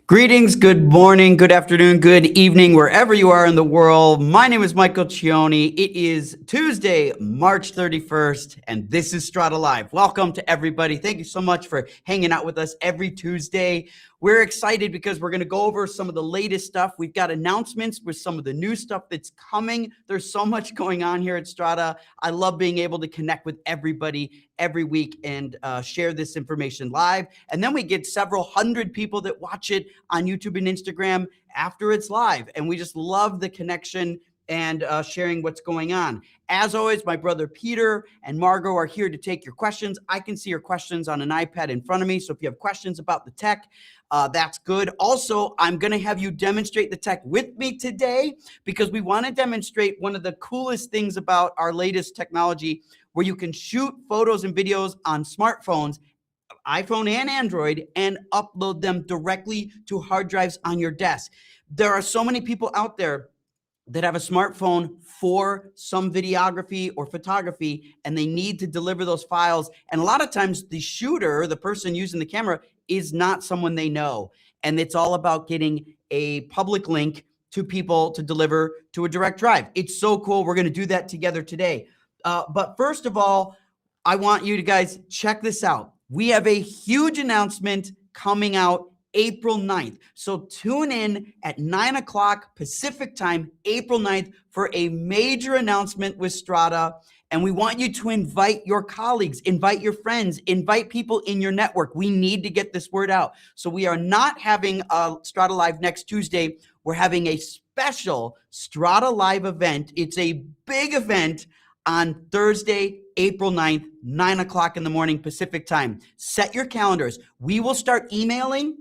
Greetings, good morning, good afternoon, good evening, wherever you are in the world. My name is Michael Cioni. It is Tuesday, March 31st, and this is Strata Live. Welcome to everybody. Thank you so much for hanging out with us every Tuesday. We're excited because we're going to go over some of the latest stuff. We've got announcements with some of the new stuff that's coming. There's so much going on here at Strata. I love being able to connect with everybody every week and share this information live. And then we get several hundred people that watch it on YouTube and Instagram after it's live. And we just love the connection and sharing what's going on. As always, my brother Peter and Margot are here to take your questions. I can see your questions on an iPad in front of me. So if you have questions about the tech, that's good. Also, I'm going to have you demonstrate the tech with me today because we want to demonstrate one of the coolest things about our latest technology where you can shoot photos and videos on smartphones, iPhone and Android, and upload them directly to hard drives on your desk. There are so many people out there that have a smartphone for some videography or photography, and they need to deliver those files. And a lot of times the shooter, the person using the camera, is not someone they know. And it's all about getting a public link to people to deliver to a direct drive. It's so cool. We're going to do that together today. But first of all, I want you to guys check this out. We have a huge announcement coming out April 9th. So tune in at 9 o'clock Pacific time, April 9th, for a major announcement with Strata. And we want you to invite your colleagues, invite your friends, invite people in your network. We need to get this word out. So we are not having a Strata Live next Tuesday. We're having a special Strata Live event. It's a big event on Thursday, April 9th, 9 o'clock in the morning Pacific time. Set your calendars. We will start emailing.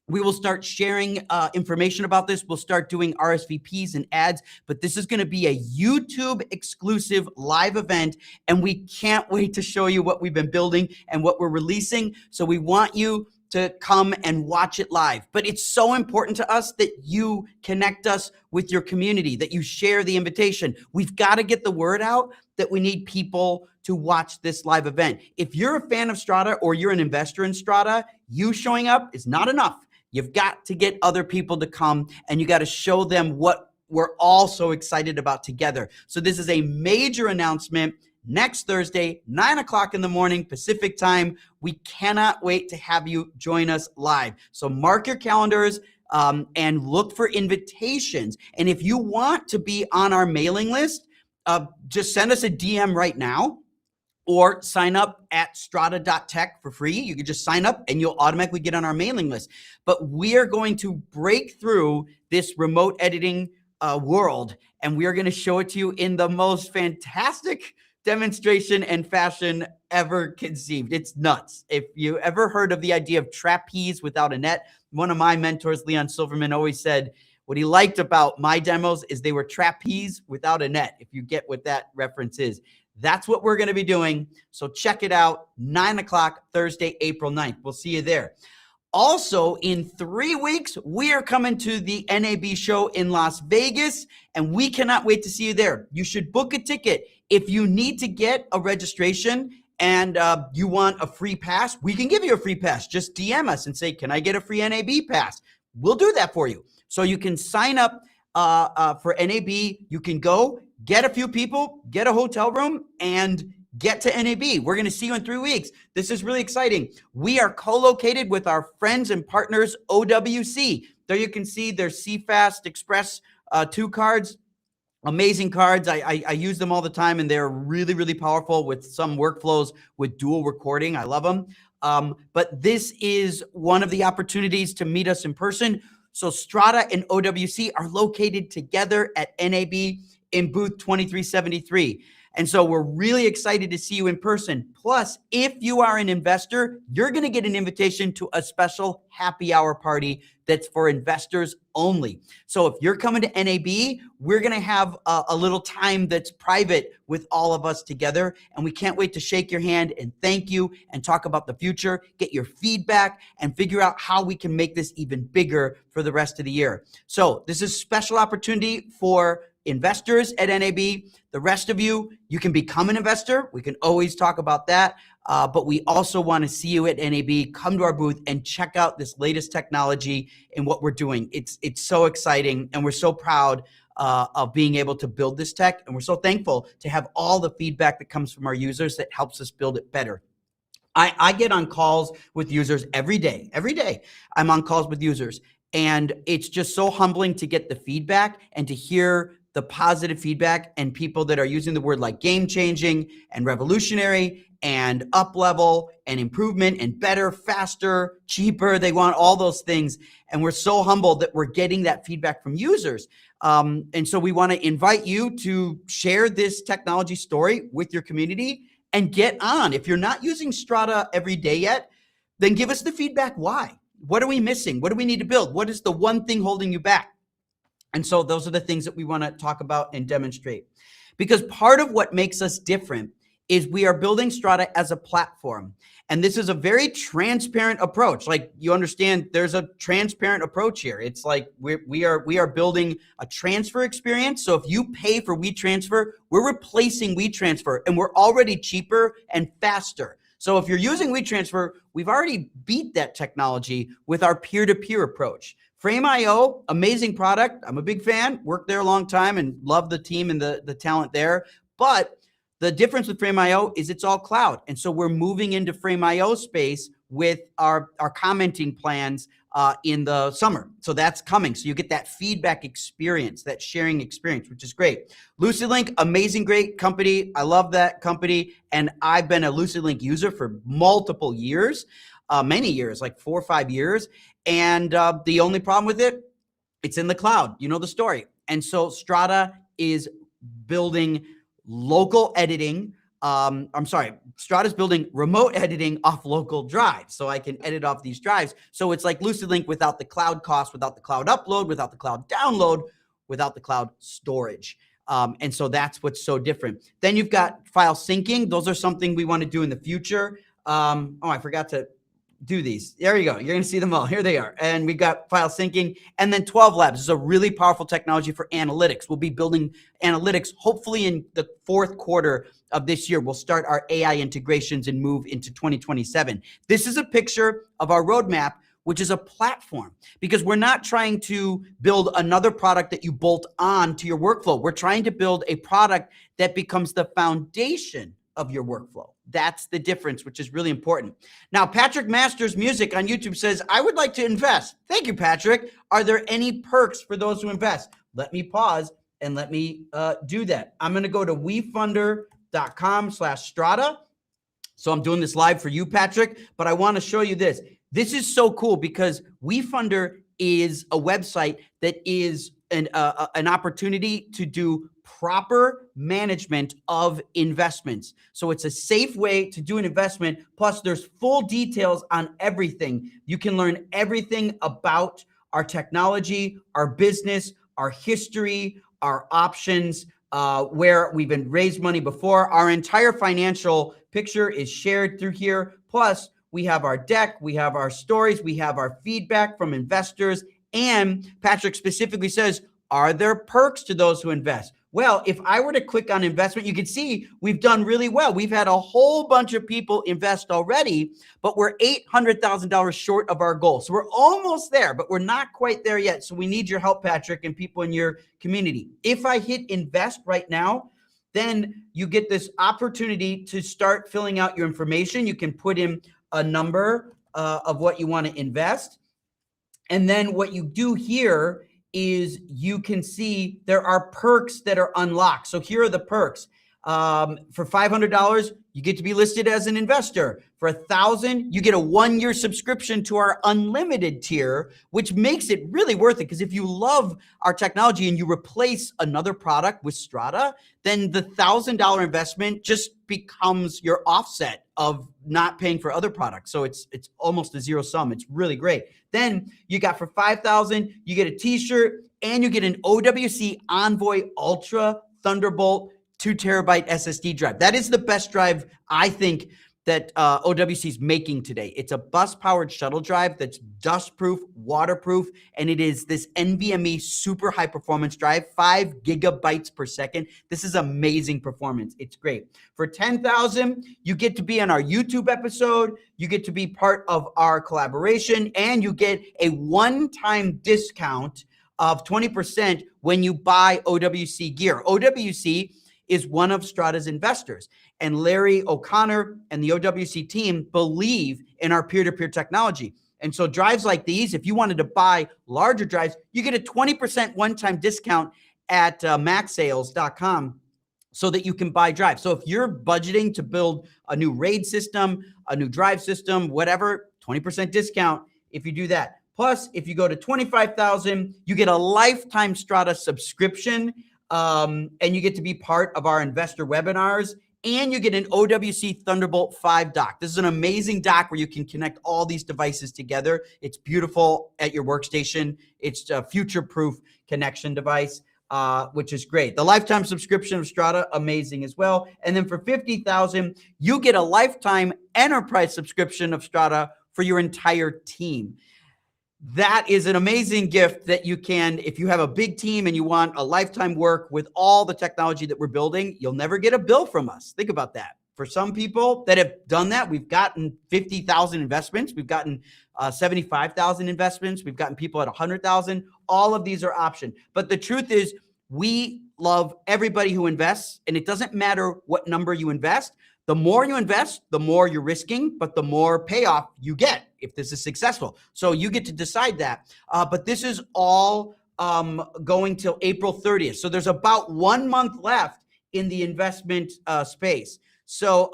We will start sharing information about this. We'll start doing RSVPs and ads, but this is going to be a YouTube exclusive live event, and we can't wait to show you what we've been building and what we're releasing. So we want you to come and watch it live. But it's so important to us that you connect us with your community, that you share the invitation. We've got to get the word out that we need people to watch this live event. If you're a fan of Strata or you're an investor in Strata, you showing up is not enough. You've got to get other people to come, and you got to show them what we're all so excited about together. So this is a major announcement next Thursday, 9 o'clock in the morning Pacific time. We cannot wait to have you join us live. So mark your calendars and look for invitations. And if you want to be on our mailing list, just send us a DM right now, or sign up at strata.tech for free. You can just sign up and you'll automatically get on our mailing list. But we are going to break through this remote editing world, and we are going to show it to you in the most fantastic demonstration and fashion ever conceived. It's nuts. If you ever heard of the idea of trapeze without a net, one of my mentors, Leon Silverman, always said what he liked about my demos is they were trapeze without a net, if you get what that reference is. That's what we're going to be doing. So check it out, 9 o'clock Thursday, April 9th. We'll see you there. Also, in 3 weeks, we are coming to the NAB show in Las Vegas, and we cannot wait to see you there. You should book a ticket. If you need to get a registration and you want a free pass, we can give you a free pass. Just DM us and say, can I get a free NAB pass? We'll do that for you. So you can sign up for NAB. You can go, get a few people, get a hotel room, and get to NAB. We're going to see you in 3 weeks. This is really exciting. We are co-located with our friends and partners, OWC. There you can see their CFast Express 2 cards. Amazing cards. I use them all the time, and they're really, really powerful with some workflows with dual recording. I love them. But this is one of the opportunities to meet us in person. So Strata and OWC are located together at NAB in booth 2373. And so we're really excited to see you in person. Plus, if you are an investor, you're going to get an invitation to a special happy hour party that's for investors only. So if you're coming to NAB, we're going to have a little time that's private with all of us together. And we can't wait to shake your hand and thank you and talk about the future, get your feedback, and figure out how we can make this even bigger for the rest of the year. So this is a special opportunity for investors at NAB. The rest of you, you can become an investor. We can always talk about that. But we also want to see you at NAB. Come to our booth and check out this latest technology and what we're doing. It's so exciting, and we're so proud of being able to build this tech. And we're so thankful to have all the feedback that comes from our users that helps us build it better. I get on calls with users every day. Every day I'm on calls with users. And it's just so humbling to get the feedback and to hear the positive feedback and people that are using the word like game changing and revolutionary and up level and improvement and better, faster, cheaper. They want all those things. And we're so humbled that we're getting that feedback from users. And so we want to invite you to share this technology story with your community and get on. If you're not using Strata every day yet, then give us the feedback. Why? What are we missing? What do we need to build? What is the one thing holding you back? And so those are the things that we want to talk about and demonstrate. Because part of what makes us different is we are building Strata as a platform. And this is a very transparent approach. Like, you understand, there's a transparent approach here. It's like we are building a transfer experience. So if you pay for WeTransfer, we're replacing WeTransfer, and we're already cheaper and faster. So if you're using WeTransfer, we've already beat that technology with our peer-to-peer approach. Frame.io, amazing product. I'm a big fan, worked there a long time and love the team and the talent there. But the difference with Frame.io is it's all cloud. And so we're moving into Frame.io space with our commenting plans in the summer. So that's coming. So you get that feedback experience, that sharing experience, which is great. LucidLink, amazing, great company. I love that company. And I've been a LucidLink user for multiple years, many years, like 4 or 5 years. And the only problem with it, it's in the cloud. You know the story. And so Strata is building local editing. Strata's building remote editing off local drives. So I can edit off these drives. So it's like LucidLink without the cloud cost, without the cloud upload, without the cloud download, without the cloud storage. And so that's what's so different. Then you've got file syncing. Those are something we want to do in the future. I forgot to do these. There you go. You're going to see them all. Here they are. And we've got file syncing. And then 12 Labs is a really powerful technology for analytics. We'll be building analytics hopefully in the fourth quarter of this year. We'll start our AI integrations and move into 2027. This is a picture of our roadmap, which is a platform, because we're not trying to build another product that you bolt on to your workflow. We're trying to build a product that becomes the foundation of your workflow. That's the difference, which is really important. Now, Patrick Masters Music on YouTube says, I would like to invest. Thank you, Patrick. Are there any perks for those who invest? Let me pause and let me do that. I'm going to go to wefunder.com/Strata. So I'm doing this live for you, Patrick, but I want to show you this. This is so cool because WeFunder is a website that is an opportunity to do proper management of investments. So it's a safe way to do an investment. Plus, there's full details on everything. You can learn everything about our technology, our business, our history, our options, where we've been raised money before. Our entire financial picture is shared through here. Plus, we have our deck, we have our stories, we have our feedback from investors. And Patrick specifically says, are there perks to those who invest? Well, if I were to click on investment, you can see we've done really well. We've had a whole bunch of people invest already, but we're $800,000 short of our goal. So we're almost there, but we're not quite there yet. So we need your help, Patrick, and people in your community. If I hit invest right now, then you get this opportunity to start filling out your information. You can put in a number of what you want to invest. And then what you do here is you can see there are perks that are unlocked. So here are the perks. For $500, you get to be listed as an investor. For $1,000, you get a 1-year subscription to our unlimited tier, which makes it really worth it. Because if you love our technology and you replace another product with Strata, then the $1,000 investment just becomes your offset of not paying for other products. So it's almost a zero sum. It's really great. Then you got for $5,000, you get a t-shirt and you get an OWC Envoy Ultra Thunderbolt 2 terabyte SSD drive. That is the best drive, I think, that OWC is making today. It's a bus-powered shuttle drive that's dust-proof, waterproof, and it is this NVMe super high-performance drive, 5 gigabytes per second. This is amazing performance. It's great. For $10,000, you get to be on our YouTube episode, you get to be part of our collaboration, and you get a one-time discount of 20% when you buy OWC gear. OWC is one of Strada's investors. And Larry O'Connor and the OWC team believe in our peer-to-peer technology. And so drives like these, if you wanted to buy larger drives, you get a 20% one-time discount at macsales.com so that you can buy drives. So if you're budgeting to build a new RAID system, a new drive system, whatever, 20% discount if you do that. Plus, if you go to $25,000, you get a lifetime Strata subscription, and you get to be part of our investor webinars, and you get an OWC Thunderbolt 5 dock. This is an amazing dock where you can connect all these devices together. It's beautiful at your workstation. It's a future-proof connection device, which is great. The lifetime subscription of Strata, amazing as well. And then for $50,000, you get a lifetime enterprise subscription of Strata for your entire team. That is an amazing gift that you can, if you have a big team and you want a lifetime work with all the technology that we're building, you'll never get a bill from us. Think about that. For some people that have done that, we've gotten 50,000 investments. We've gotten 75,000 investments. We've gotten people at 100,000. All of these are option. But the truth is, we love everybody who invests, and it doesn't matter what number you invest. The more you invest, the more you're risking, but the more payoff you get if this is successful. So you get to decide that. But this is all going till April 30th. So there's about 1 month left in the investment space. So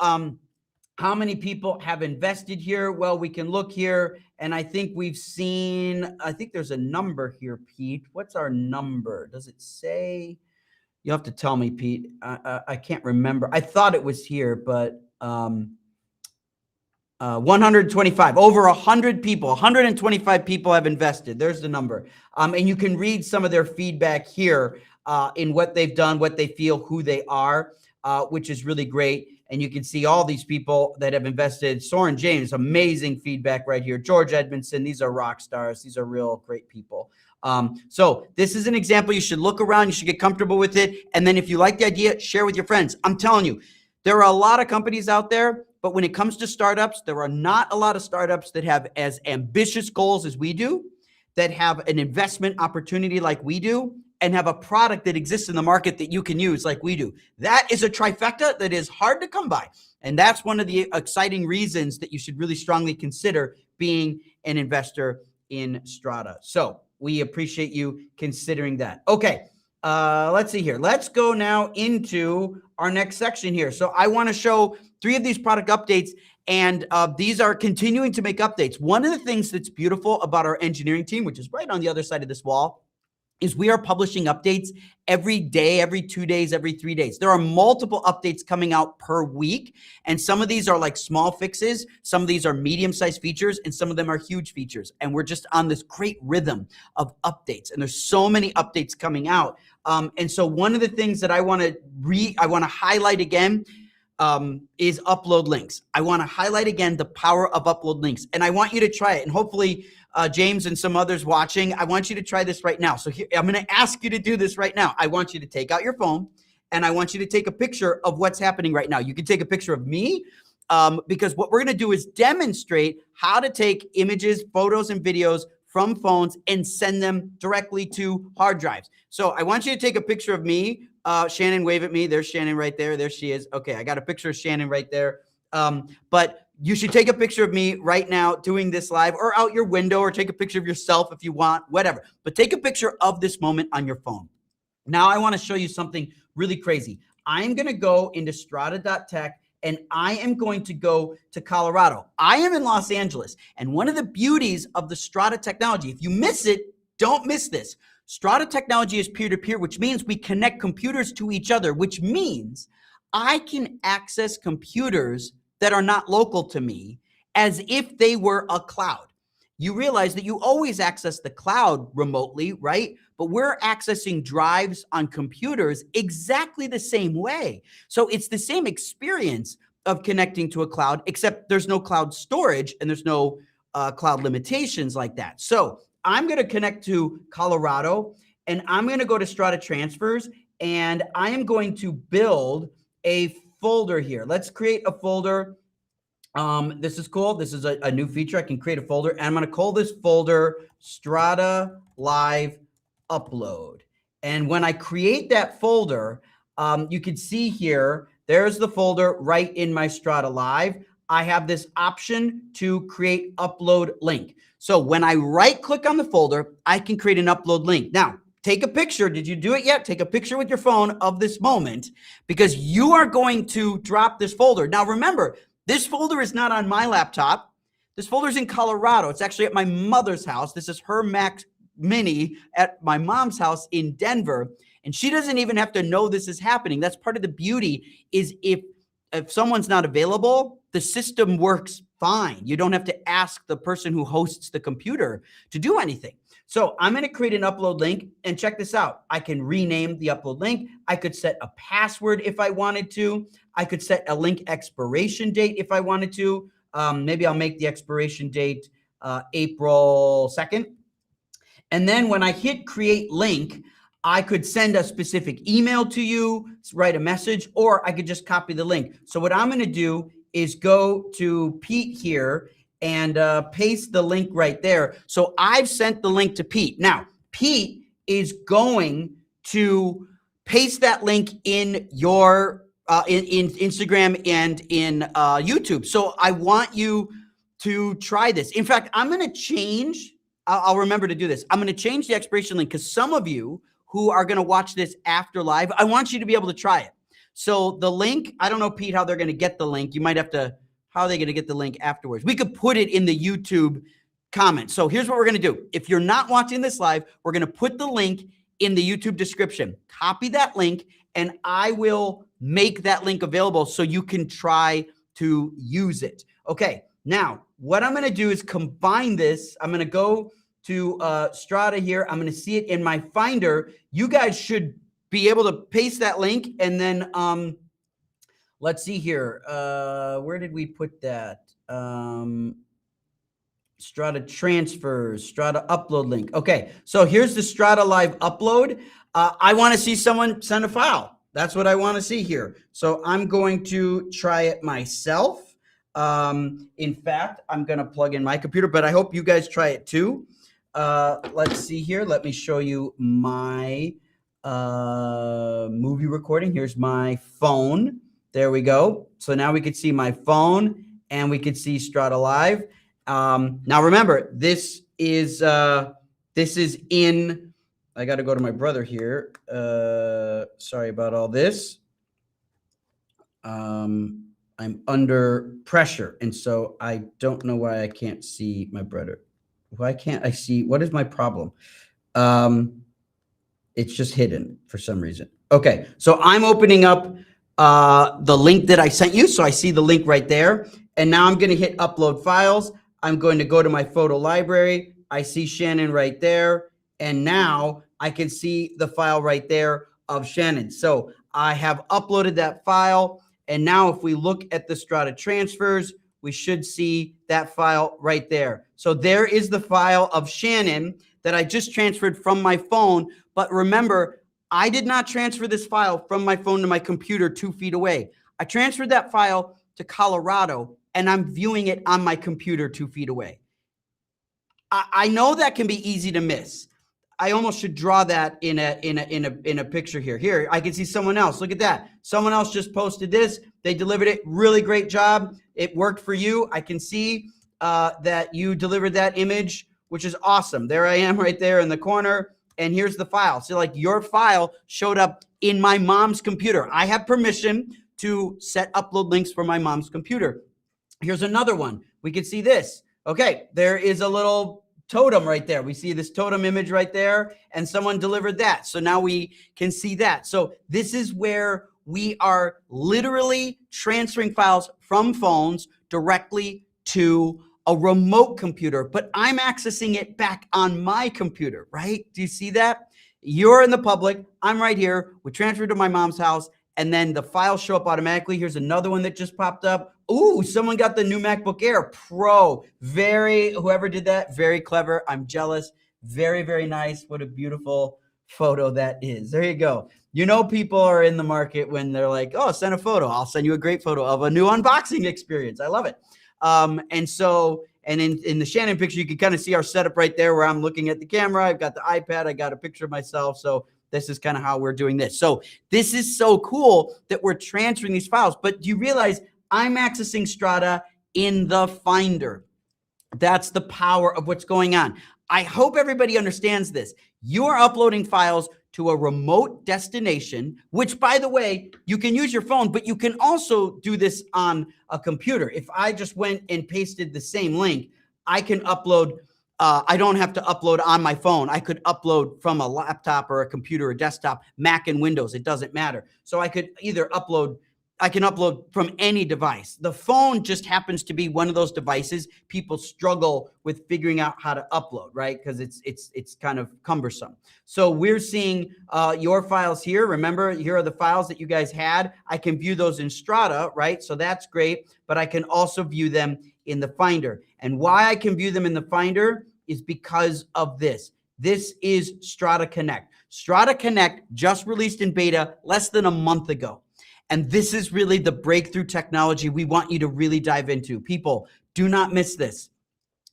how many people have invested here? Well, we can look here, and I think we've seen, I think there's a number here, Pete. What's our number? Does it say? You'll have to tell me, Pete. I can't remember. I thought it was here, but 125, over 100 people, 125 people have invested. There's the number. And you can read some of their feedback here in what they've done, what they feel, who they are, which is really great. And you can see all these people that have invested. Soren James, amazing feedback right here. George Edmondson, these are rock stars. These are real great people. So this is an example. You should look around. You should get comfortable with it. And then if you like the idea, share with your friends. I'm telling you, there are a lot of companies out there, but when it comes to startups, there are not a lot of startups that have as ambitious goals as we do, that have an investment opportunity like we do, and have a product that exists in the market that you can use like we do. That is a trifecta that is hard to come by. And that's one of the exciting reasons that you should really strongly consider being an investor in Strata. So we appreciate you considering that. Okay, let's see here. Let's go now into our next section here. So I want to show 3 of these product updates, and these are continuing to make updates. One of the things that's beautiful about our engineering team, which is right on the other side of this wall, is we are publishing updates every day, every 2 days, every 3 days. There are multiple updates coming out per week, and some of these are like small fixes, some of these are medium-sized features, and some of them are huge features. And we're just on this great rhythm of updates, and there's so many updates coming out. And so one of the things that I want to highlight again is upload links. I want to highlight again the power of upload links, and I want you to try it. And hopefully, James and some others watching, I want you to try this right now. So here, I'm going to ask you to do this right now. I want you to take out your phone, and I want you to take a picture of what's happening right now. You can take a picture of me, because what we're going to do is demonstrate how to take images, photos, and videos from phones and send them directly to hard drives. So I want you to take a picture of me. Shannon, wave at me. There's Shannon right there. There she is. Okay, I got a picture of Shannon right there. But you should take a picture of me right now doing this live, or out your window, or take a picture of yourself if you want, whatever. But take a picture of this moment on your phone. Now I want to show you something really crazy. I'm going to go into strata.tech, and I am going to go to Colorado. I am in Los Angeles. And one of the beauties of the Strata technology, if you miss it, don't miss this. Strata technology is peer-to-peer, which means we connect computers to each other, which means I can access computers that are not local to me as if they were a cloud. You realize that you always access the cloud remotely, right? But we're accessing drives on computers exactly the same way. So it's the same experience of connecting to a cloud, except there's no cloud storage and there's no cloud limitations like that. So I'm going to connect to Colorado, and I'm going to go to Strata Transfers, and I am going to build a folder here. Let's create a folder. This is cool. This is a new feature. I can create a folder, and I'm going to call this folder Strata Live Upload. And when I create that folder, you can see here, there's the folder right in my Strata Live. I have this option to create upload link. So when I right click on the folder, I can create an upload link. Now, take a picture. Did you do it yet? Take a picture with your phone of this moment, because you are going to drop this folder. Now, remember, this folder is not on my laptop. This folder is in Colorado. It's actually at my mother's house. This is her Mac Mini at my mom's house in Denver. And she doesn't even have to know this is happening. That's part of the beauty, is if someone's not available, the system works fine. You don't have to ask the person who hosts the computer to do anything. So I'm going to create an upload link, and check this out. I can rename the upload link. I could set a password if I wanted to. I could set a link expiration date if I wanted to. Maybe I'll make the expiration date April 2nd. And then when I hit create link, I could send a specific email to you, write a message, or I could just copy the link. So what I'm going to do is go to Pete here and paste the link right there. So I've sent the link to Pete. Now, Pete is going to paste that link in your in Instagram and in YouTube. So I want you to try this. In fact, I'm going to change. I'll remember to do this. I'm going to change the expiration link, because some of you who are going to watch this after live, I want you to be able to try it. So the link, I don't know, Pete, how they're going to get the link. You might have to, how are they going to get the link afterwards? We could put it in the YouTube comments. So here's what we're going to do. If you're not watching this live, we're going to put the link in the YouTube description. Copy that link, and I will make that link available so you can try to use it. Okay, now what I'm going to do is combine this. I'm going to go to Strata here. I'm going to see it in my Finder. You guys should be able to paste that link, and then let's see here. Where did we put that? Strata Transfers, Strata Upload link. Okay, so here's the Strata Live Upload. I want to see someone send a file. That's what I want to see here. So I'm going to try it myself. In fact, I'm going to plug in my computer, but I hope you guys try it too. Let's see here. Let me show you my movie recording. Here's my phone. There we go. So now we can see my phone, and we can see Strata Live. Now remember, this is in, I got to go to my brother here. Sorry about all this. I'm under pressure, and so I don't know why I can't see my brother. Why can't I see? What is my problem? It's just hidden for some reason. Okay, so I'm opening up the link that I sent you. So I see the link right there. And now I'm going to hit upload files. I'm going to go to my photo library. I see Shannon right there. And now I can see the file right there of Shannon. So I have uploaded that file. And now if we look at the Strata Transfers, we should see that file right there. So there is the file of Shannon that I just transferred from my phone. But remember, I did not transfer this file from my phone to my computer 2 feet away. I transferred that file to Colorado, and I'm viewing it on my computer 2 feet away. I know that can be easy to miss. I almost should draw that in a picture here. Here, I can see someone else. Look at that. Someone else just posted this. They delivered it. Really great job. It worked for you. I can see that you delivered that image, which is awesome. There I am right there in the corner. And here's the file. So like your file showed up in my mom's computer. I have permission to set upload links for my mom's computer. Here's another one. We can see this. Okay, there is a little totem right there. We see this totem image right there, and someone delivered that. So now we can see that. So this is where we are literally transferring files from phones directly to a remote computer, but I'm accessing it back on my computer, right? Do you see that? You're in the public. I'm right here. We transferred to my mom's house, and then the files show up automatically. Here's another one that just popped up. Ooh, someone got the new MacBook Air Pro. Whoever did that, very clever. I'm jealous. Very, very nice. What a beautiful photo that is. There you go. You know, people are in the market when they're like, oh, send a photo. I'll send you a great photo of a new unboxing experience. I love it. And in the Shannon picture, you can kind of see our setup right there where I'm looking at the camera. I've got the iPad. I got a picture of myself. So this is kind of how we're doing this. So this is so cool that we're transferring these files. But do you realize I'm accessing Strada in the Finder? That's the power of what's going on. I hope everybody understands this. You are uploading files to a remote destination, which, by the way, you can use your phone, but you can also do this on a computer. If I just went and pasted the same link, I can upload. I don't have to upload on my phone. I could upload from a laptop or a computer or desktop, Mac and Windows. It doesn't matter. So I could either upload. I can upload from any device. The phone just happens to be one of those devices people struggle with figuring out how to upload, right? Because it's kind of cumbersome. So we're seeing your files here. Remember, here are the files that you guys had. I can view those in Strada, right? So that's great. But I can also view them in the Finder. And why I can view them in the Finder is because of this. This is Strata Connect. Strata Connect just released in beta less than a month ago. And this is really the breakthrough technology we want you to really dive into. People, do not miss this.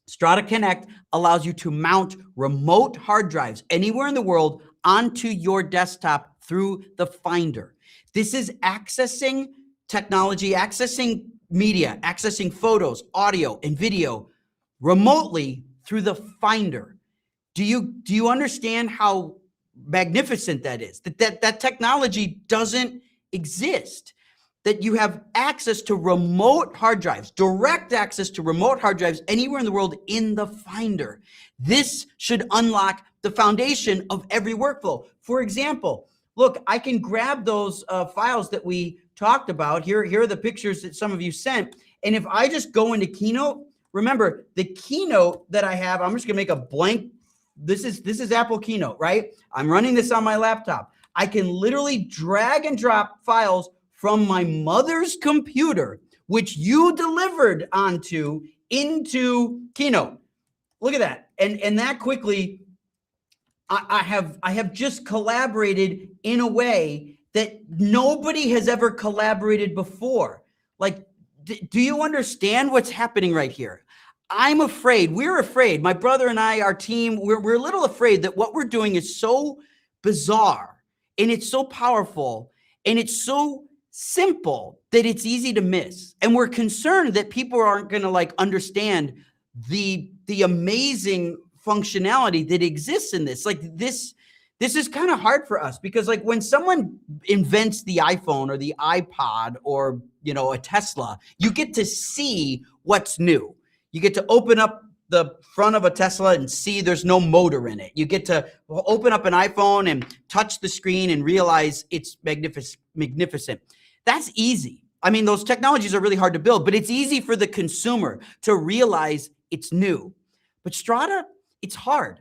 Strata Connect allows you to mount remote hard drives anywhere in the world onto your desktop through the Finder. This is accessing technology, accessing media, accessing photos, audio, and video remotely through the Finder. Do you understand how magnificent that is? That technology doesn't exist, that you have access to remote hard drives, direct access to remote hard drives anywhere in the world in the Finder. This should unlock the foundation of every workflow. For example, look, I can grab those files that we talked about. Here are the pictures that some of you sent. And if I just go into Keynote, remember the Keynote that I have, I'm just gonna make a blank. This is Apple Keynote, right? I'm running this on my laptop. I can literally drag and drop files from my mother's computer, which you delivered onto, into Keynote. Look at that. And that quickly, I have just collaborated in a way that nobody has ever collaborated before. Like, do you understand what's happening right here? I'm afraid, we're afraid, my brother and I, our team, we're a little afraid that what we're doing is so bizarre. And it's so powerful and it's so simple that it's easy to miss. And we're concerned that people aren't going to like understand the amazing functionality that exists in this. Like this is kind of hard for us because like when someone invents the iPhone or the iPod or, you know, a Tesla, you get to see what's new. You get to open up the front of a Tesla and see there's no motor in it. You get to open up an iPhone and touch the screen and realize it's magnificent. That's easy. I mean, those technologies are really hard to build, but it's easy for the consumer to realize it's new. But Strada, it's hard.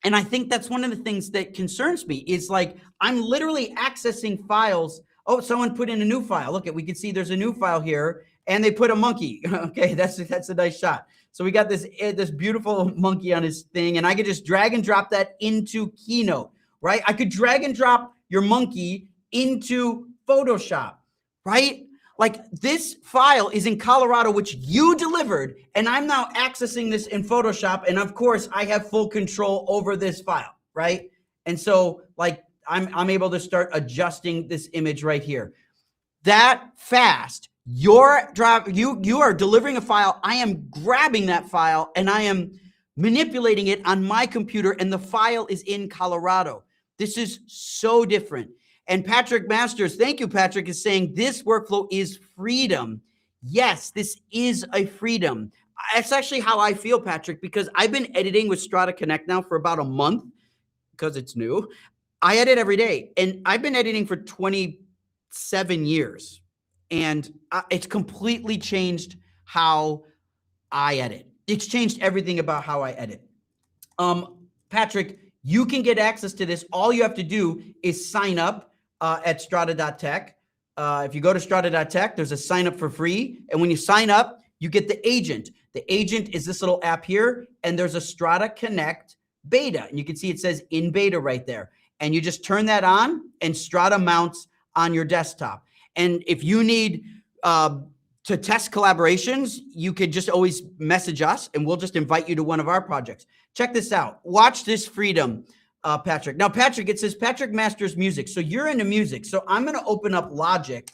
And I think that's one of the things that concerns me is like, I'm literally accessing files. Oh, someone put in a new file. Look, we can see there's a new file here and they put a monkey. Okay, that's a nice shot. So we got this beautiful monkey on his thing, and I could just drag and drop that into Keynote, right? I could drag and drop your monkey into Photoshop, right? Like this file is in Colorado, which you delivered, and I'm now accessing this in Photoshop, and of course I have full control over this file, right? And so like I'm able to start adjusting this image right here. That fast. You are delivering a file. I am grabbing that file and I am manipulating it on my computer, and the file is in Colorado. This is so different. And Patrick Masters, thank you, Patrick, is saying this workflow is freedom. Yes, this is a freedom. That's actually how I feel, Patrick, because I've been editing with Strata Connect now for about a month because it's new. I edit every day, and I've been editing for 27 years. And it's completely changed how I edit. It's changed everything about how I edit. Patrick, you can get access to this. All you have to do is sign up at strata.tech. If you go to strata.tech, there's a sign up for free. And when you sign up, you get the agent. The agent is this little app here, and there's a Strata Connect beta. And you can see it says in beta right there. And you just turn that on, and Strata mounts on your desktop. And if you need to test collaborations, you could just always message us, and we'll just invite you to one of our projects. Check this out. Watch this freedom, Patrick. Now, Patrick, it says Patrick masters music. So you're into music. So I'm going to open up Logic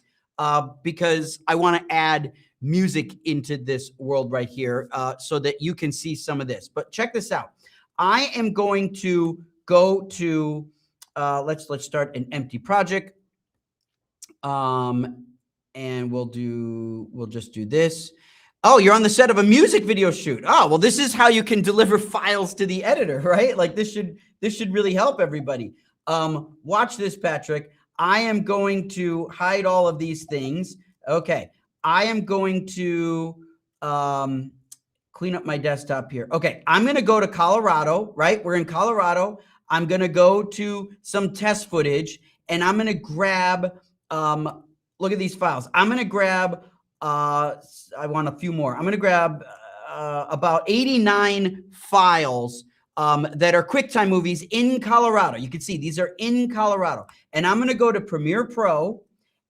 because I want to add music into this world right here so that you can see some of this. But check this out. I am going to go to, let's start an empty project. And we'll just do this. Oh, you're on the set of a music video shoot. Oh, well, this is how you can deliver files to the editor, right? Like this should really help everybody. Watch this, Patrick. I am going to hide all of these things. Okay. I am going to clean up my desktop here. Okay. I'm going to go to Colorado, right? We're in Colorado. I'm going to go to some test footage, and I'm going to grab, look at these files. I'm going to grab, I want a few more. I'm going to grab about 89 files that are QuickTime movies in Colorado. You can see these are in Colorado. And I'm going to go to Premiere Pro,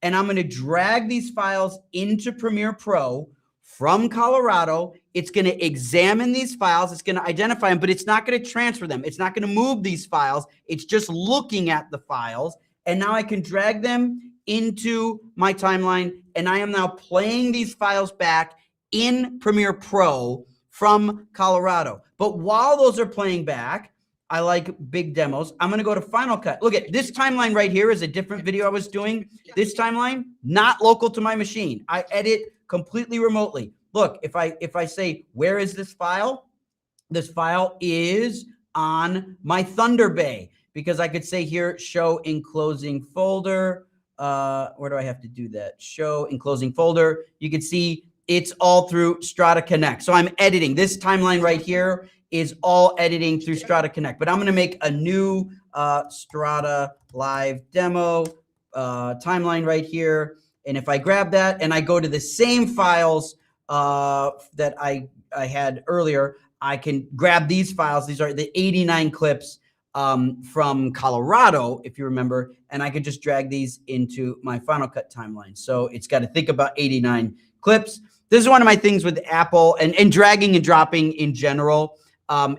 and I'm going to drag these files into Premiere Pro from Colorado. It's going to examine these files. It's going to identify them, but it's not going to transfer them. It's not going to move these files. It's just looking at the files. And now I can drag them into my timeline, and I am now playing these files back in Premiere Pro from Colorado. But while those are playing back, I like big demos. I'm going to go to Final Cut. Look at this timeline right here is a different video I was doing. This timeline, not local to my machine. I edit completely remotely. Look, if I say, where is this file? This file is on my Thunder Bay, because I could say here, show enclosing folder. Where do I have to do that? Show enclosing folder. You can see it's all through Strata Connect. So I'm editing. This timeline right here is all editing through Strata Connect. But I'm going to make a new Strata live demo timeline right here. And if I grab that and I go to the same files that I had earlier, I can grab these files. These are the 89 clips from Colorado, if you remember, and I could just drag these into my Final Cut timeline. So it's got to think about 89 clips. This is one of my things with Apple and dragging and dropping in general.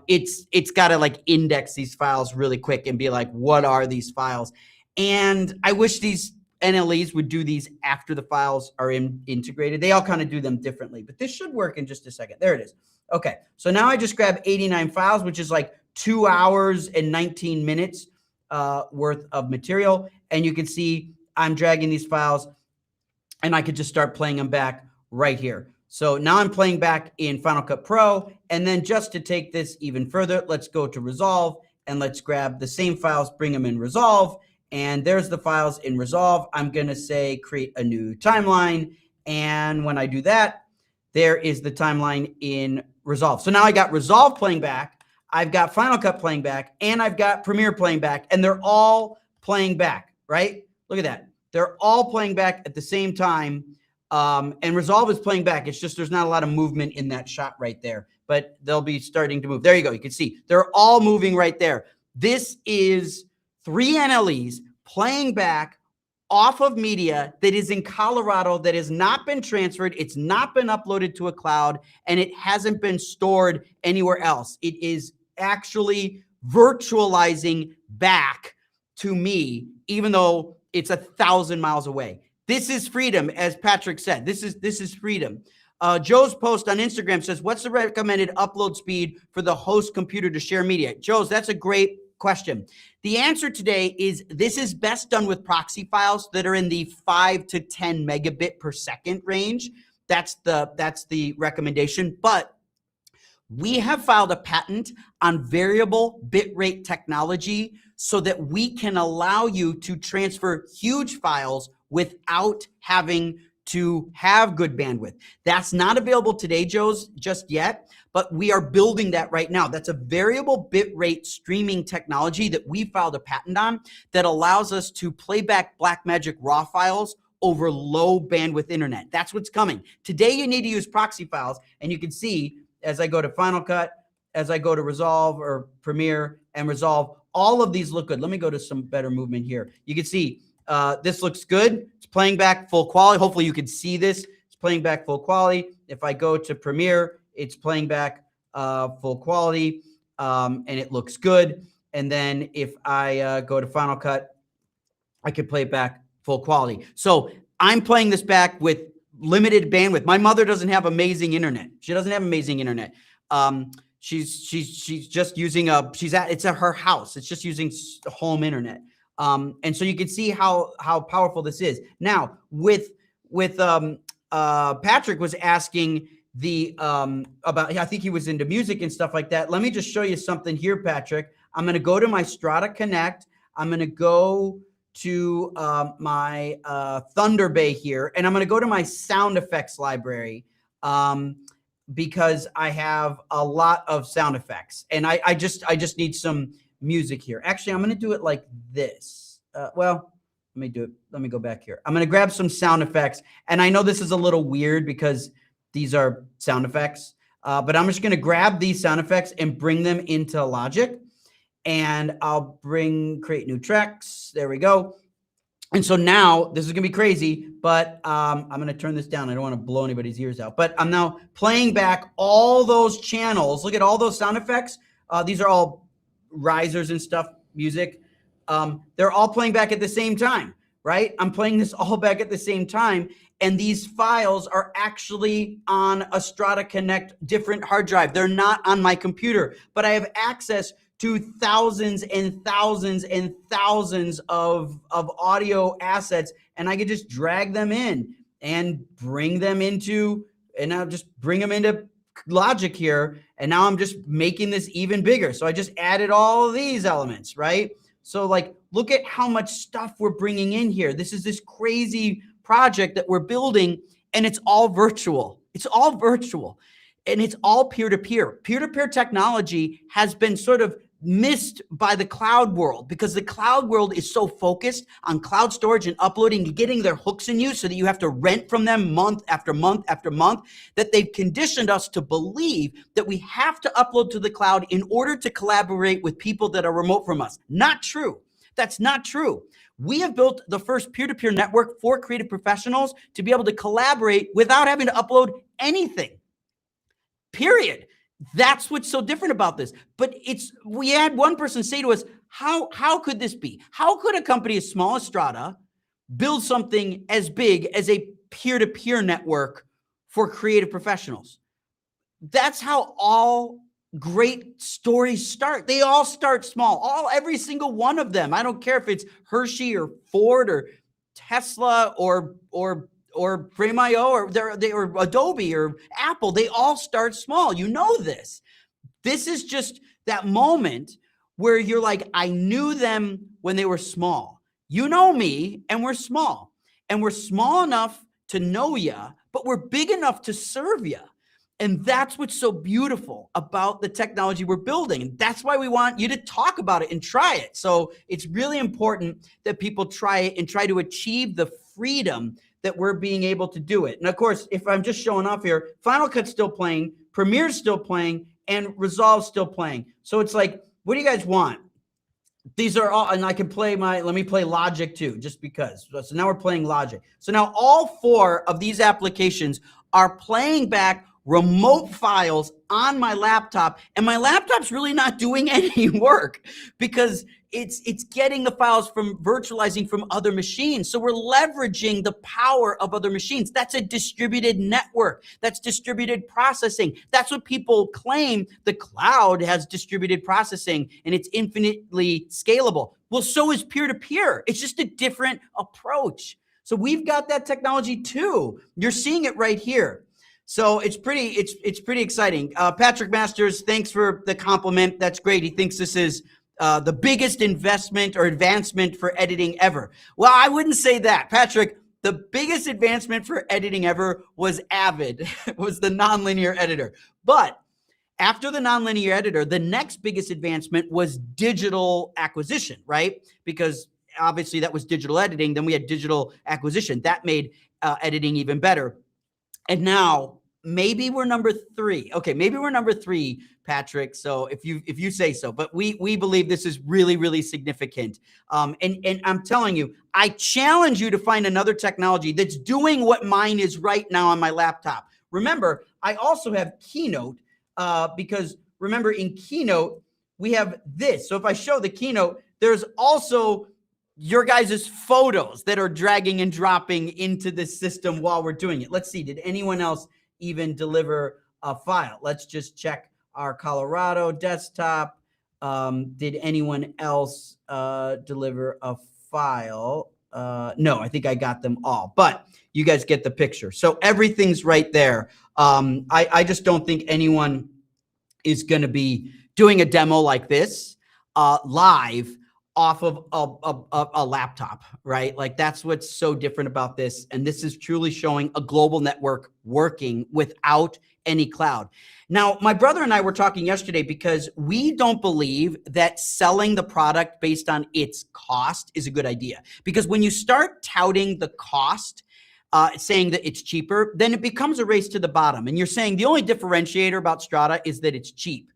It's got to like index these files really quick and be like, what are these files? And I wish these NLEs would do these after the files are integrated. They all kind of do them differently, but this should work in just a second. There it is. Okay, so now I just grab 89 files, which is like 2 hours and 19 minutes worth of material. And you can see I'm dragging these files, and I could just start playing them back right here. So now I'm playing back in Final Cut Pro. And then just to take this even further, let's go to Resolve, and let's grab the same files, bring them in Resolve. And there's the files in Resolve. I'm going to say create a new timeline. And when I do that, there is the timeline in Resolve. So now I got Resolve playing back, I've got Final Cut playing back, and I've got Premiere playing back, and they're all playing back, right? Look at that. They're all playing back at the same time, and Resolve is playing back. It's just there's not a lot of movement in that shot right there, but they'll be starting to move. There you go. You can see they're all moving right there. This is 3 NLEs playing back off of media that is in Colorado that has not been transferred. It's not been uploaded to a cloud, and it hasn't been stored anywhere else. It is actually virtualizing back to me, even though it's 1,000 miles away. This is freedom, as Patrick said. This is freedom. Joe's post on Instagram says, what's the recommended upload speed for the host computer to share media? Joe's, that's a great question. The answer today is this is best done with proxy files that are in the 5 to 10 megabit per second range. That's the recommendation. But we have filed a patent on variable bitrate technology so that we can allow you to transfer huge files without having to have good bandwidth. That's not available today, just yet, but we are building that right now. That's a variable bitrate streaming technology that we filed a patent on that allows us to play back Blackmagic RAW files over low bandwidth internet. That's what's coming. Today, you need to use proxy files, and you can see as I go to Final Cut, as I go to Resolve or Premiere and Resolve, all of these look good. Let me go to some better movement here. You can see this looks good. It's playing back full quality. Hopefully you can see this. It's playing back full quality. If I go to Premiere, it's playing back full quality, and it looks good. And then if I go to Final Cut, I can play it back full quality. So I'm playing this back with limited bandwidth. My mother doesn't have amazing internet. She doesn't have amazing internet. She's just using it's at her house. It's just using home internet. And so you can see how powerful this is. Now with Patrick was asking about, I think he was into music and stuff like that. Let me just show you something here, Patrick. I'm going to go to my Strata Connect. I'm going to go to my Thunder Bay here, and I'm going to go to my sound effects library because I have a lot of sound effects, and I just need some music here. Actually, I'm going to do it like this. Well, let me do it. Let me go back here. I'm going to grab some sound effects, and I know this is a little weird because these are sound effects, but I'm just going to grab these sound effects and bring them into Logic. And I'll create new tracks. There we go. And so now this is going to be crazy, but I'm going to turn this down. I don't want to blow anybody's ears out, but I'm now playing back all those channels. Look at all those sound effects. These are all risers and stuff, music. They're all playing back at the same time, right? I'm playing this all back at the same time. And these files are actually on a Strata Connect different hard drive. They're not on my computer, but I have access to thousands and thousands and thousands of audio assets, and I could just drag them in and bring them into, and I'll just bring them into Logic here, and now I'm just making this even bigger. So I just added all of these elements, right? So like, look at how much stuff we're bringing in here. This is this crazy project that we're building, and it's all virtual. It's all virtual, and it's all peer-to-peer. Peer-to-peer technology has been sort of missed by the cloud world because the cloud world is so focused on cloud storage and uploading and getting their hooks in you so that you have to rent from them month after month after month, that they've conditioned us to believe that we have to upload to the cloud in order to collaborate with people that are remote from us. Not true. That's not true. We have built the first peer-to-peer network for creative professionals to be able to collaborate without having to upload anything. Period. That's what's so different about this. But we had one person say to us, how could this be? How could a company as small as Strata build something as big as a peer-to-peer network for creative professionals? That's how all great stories start. They all start small. Every single one of them. I don't care if it's Hershey or Ford or Tesla or Frame.io or Adobe or Apple. They all start small. You know this. This is just that moment where you're like, I knew them when they were small. You know me, and we're small. And we're small enough to know you, but we're big enough to serve you. And that's what's so beautiful about the technology we're building. And that's why we want you to talk about it and try it. So it's really important that people try it and try to achieve the freedom that we're being able to do it. And of course, if I'm just showing off here, Final Cut's still playing, Premiere's still playing, and Resolve's still playing. So it's like, what do you guys want? These are all, and I can play let me play Logic too, just because. So now we're playing Logic. So now all four of these applications are playing back remote files on my laptop, and my laptop's really not doing any work because it's getting the files from virtualizing from other machines. So we're leveraging the power of other machines. That's a distributed network. That's distributed processing. That's what people claim. The cloud has distributed processing and it's infinitely scalable. Well, so is peer-to-peer. It's just a different approach. So we've got that technology too. You're seeing it right here. So it's pretty exciting. Patrick Masters, thanks for the compliment. That's great. He thinks this is the biggest investment or advancement for editing ever. Well, I wouldn't say that. Patrick, the biggest advancement for editing ever was Avid, was the nonlinear editor. But after the nonlinear editor, the next biggest advancement was digital acquisition, right? Because obviously that was digital editing. Then we had digital acquisition. That made editing even better. And now maybe we're number 3. Okay, maybe we're number 3, Patrick. So if you say so, but we believe this is really, really significant. And I'm telling you, I challenge you to find another technology that's doing what mine is right now on my laptop. Remember, I also have Keynote because remember in Keynote, we have this. So if I show the Keynote, there's also your guys' photos that are dragging and dropping into the system while we're doing it. Let's see, did anyone else even deliver a file? Let's just check our Colorado desktop. Did anyone else deliver a file? No, I think I got them all, but you guys get the picture. So everything's right there. I just don't think anyone is going to be doing a demo like this live off of a laptop, right? Like that's what's so different about this. And this is truly showing a global network working without any cloud. Now, my brother and I were talking yesterday because we don't believe that selling the product based on its cost is a good idea. Because when you start touting the cost, saying that it's cheaper, then it becomes a race to the bottom. And you're saying the only differentiator about Strata is that it's cheap.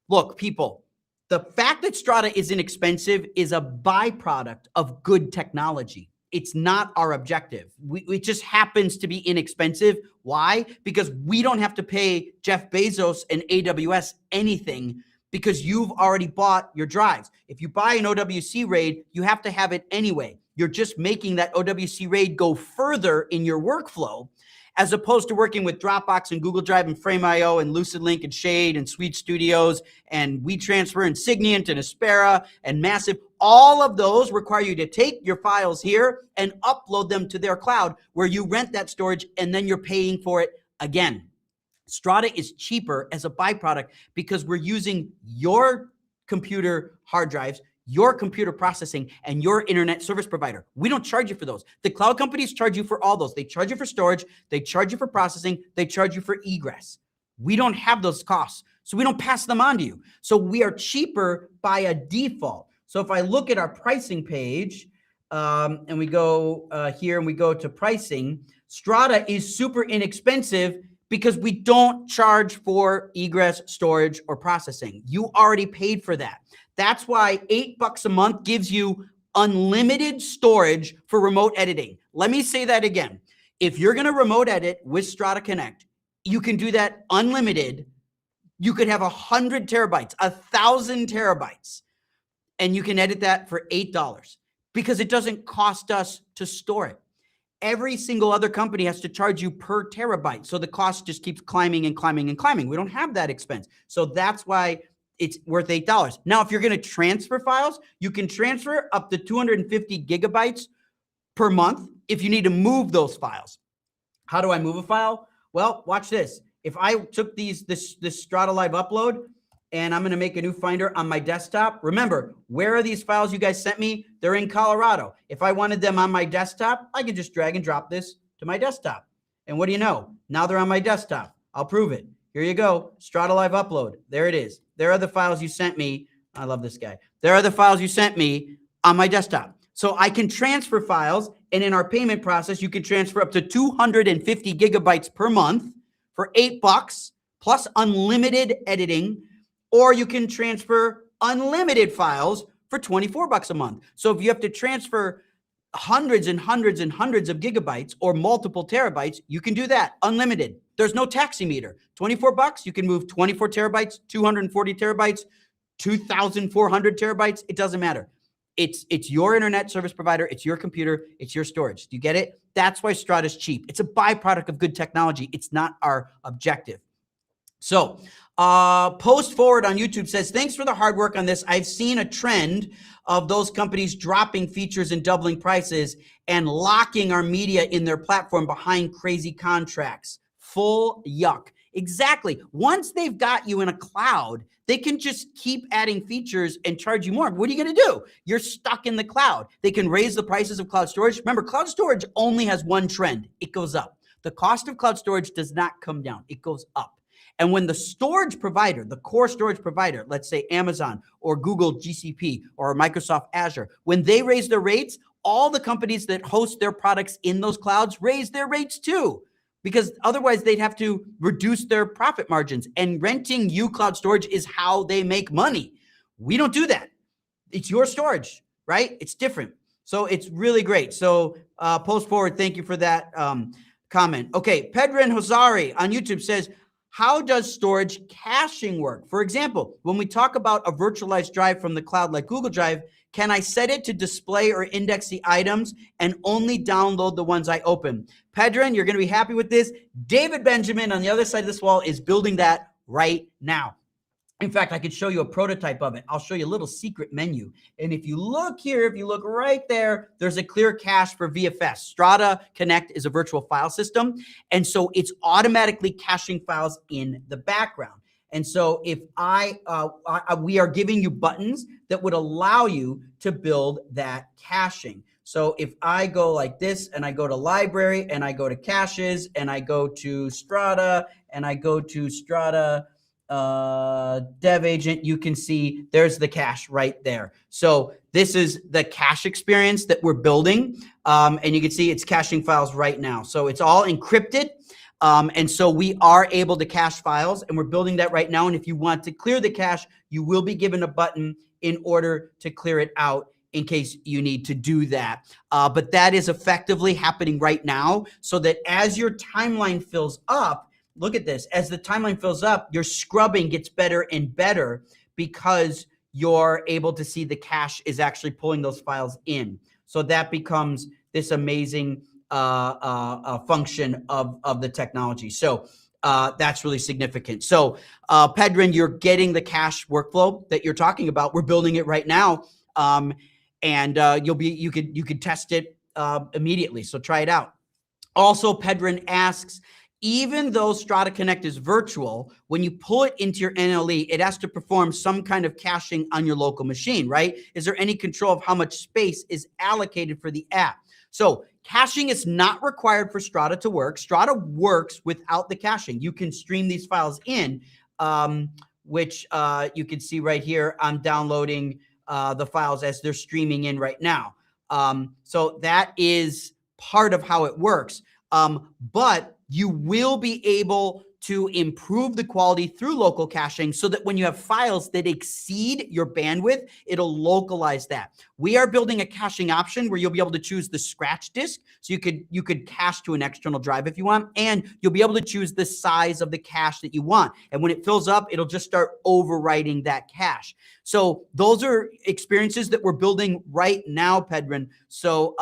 Look, people, the fact that Strata is inexpensive is a byproduct of good technology. It's not our objective. It just happens to be inexpensive. Why? Because we don't have to pay Jeff Bezos and AWS anything because you've already bought your drives. If you buy an OWC RAID, you have to have it anyway. You're just making that OWC RAID go further in your workflow, as opposed to working with Dropbox and Google Drive and Frame.io and LucidLink and Shade and Suite Studios and WeTransfer and Signient and Aspera and Massive. All of those require you to take your files here and upload them to their cloud where you rent that storage and then you're paying for it again. Strata is cheaper as a byproduct because we're using your computer hard drives, your computer processing, and your internet service provider. We don't charge you for those. The cloud companies charge you for all those. They charge you for storage, they charge you for processing, they charge you for egress. We don't have those costs, so we don't pass them on to you. So we are cheaper by a default. So if I look at our pricing page, and we go here and we go to pricing, Strata is super inexpensive because we don't charge for egress, storage, or processing. You already paid for that. That's why $8 a month gives you unlimited storage for remote editing. Let me say that again. If you're going to remote edit with Strata Connect, you can do that unlimited. You could have 100 terabytes, 1,000 terabytes, and you can edit that for $8 because it doesn't cost us to store it. Every single other company has to charge you per terabyte. So the cost just keeps climbing and climbing and climbing. We don't have that expense. So that's why it's worth $8. Now, if you're going to transfer files, you can transfer up to 250 gigabytes per month if you need to move those files. How do I move a file? Well, watch this. If I took this Strata Live upload and I'm going to make a new finder on my desktop, remember, where are these files you guys sent me? They're in Colorado. If I wanted them on my desktop, I could just drag and drop this to my desktop. And what do you know? Now they're on my desktop. I'll prove it. Here you go. Strata Live upload. There it is. There are the files you sent me. I love this guy. There are the files you sent me on my desktop. So I can transfer files. And in our payment process, you can transfer up to 250 gigabytes per month for $8 plus unlimited editing. Or you can transfer unlimited files for $24 a month. So if you have to transfer hundreds and hundreds and hundreds of gigabytes or multiple terabytes, you can do that unlimited. There's no taximeter. $24, you can move 24 terabytes, 240 terabytes, 2,400 terabytes. It doesn't matter. It's your internet service provider. It's your computer. It's your storage. Do you get it? That's why Strata is cheap. It's a byproduct of good technology. It's not our objective. So Post Forward on YouTube says, thanks for the hard work on this. I've seen a trend of those companies dropping features and doubling prices and locking our media in their platform behind crazy contracts. Full yuck. Exactly. Once they've got you in a cloud, they can just keep adding features and charge you more. What are you going to do? You're stuck in the cloud. They can raise the prices of cloud storage. Remember, cloud storage only has one trend. It goes up. The cost of cloud storage does not come down. It goes up. And when the storage provider, the core storage provider, let's say Amazon or Google GCP or Microsoft Azure, when they raise their rates, all the companies that host their products in those clouds raise their rates too, because otherwise they'd have to reduce their profit margins. And renting you cloud storage is how they make money. We don't do that. It's your storage, right? It's different. So it's really great. So post forward, thank you for that comment. Okay, Pedrin Hosari on YouTube says, how does storage caching work? For example, when we talk about a virtualized drive from the cloud like Google Drive, can I set it to display or index the items and only download the ones I open? Pedrin, you're going to be happy with this. David Benjamin on the other side of this wall is building that right now. In fact, I could show you a prototype of it. I'll show you a little secret menu. And if you look here, if you look right there, there's a clear cache for VFS. Strata Connect is a virtual file system. And so it's automatically caching files in the background. And so if we are giving you buttons that would allow you to build that caching. So if I go like this and I go to library and I go to caches and I go to Strata and I go to Strata dev agent, you can see there's the cache right there. So this is the cache experience that we're building. And you can see it's caching files right now. So it's all encrypted. And so we are able to cache files and we're building that right now. And if you want to clear the cache, you will be given a button in order to clear it out in case you need to do that. But that is effectively happening right now so that as your timeline fills up, look at this. As the timeline fills up, your scrubbing gets better and better because you're able to see the cache is actually pulling those files in. So that becomes this amazing function of the technology. So that's really significant. So Pedrin, you're getting the cache workflow that you're talking about. We're building it right now, and you could test it immediately. So try it out. Also, Pedrin asks, even though Strata Connect is virtual, when you pull it into your NLE, it has to perform some kind of caching on your local machine, right? Is there any control of how much space is allocated for the app? So caching is not required for Strata to work. Strata works without the caching. You can stream these files in, which you can see right here. I'm downloading the files as they're streaming in right now. So that is part of how it works. But you will be able to improve the quality through local caching so that when you have files that exceed your bandwidth, it'll localize that. We are building a caching option where you'll be able to choose the scratch disk. So you could cache to an external drive if you want, and you'll be able to choose the size of the cache that you want. And when it fills up, it'll just start overwriting that cache. So those are experiences that we're building right now, Pedrin. So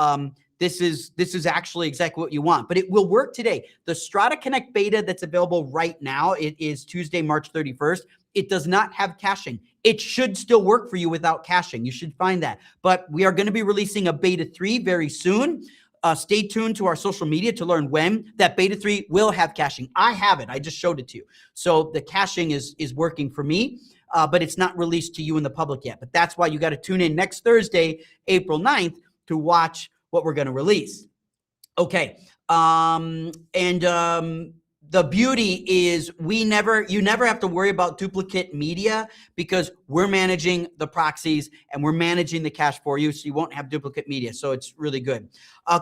this is actually exactly what you want, but it will work today. The Strata Connect beta that's available right now, it is Tuesday, March 31st. It does not have caching. It should still work for you without caching. You should find that. But we are going to be releasing a beta 3 very soon. Stay tuned to our social media to learn when that beta 3 will have caching. I have it. I just showed it to you. So the caching is working for me, but it's not released to you in the public yet. But that's why you got to tune in next Thursday, April 9th, to watch what we're going to release. Okay. The beauty is you never have to worry about duplicate media because we're managing the proxies and we're managing the cache for you, so you won't have duplicate media. So it's really good.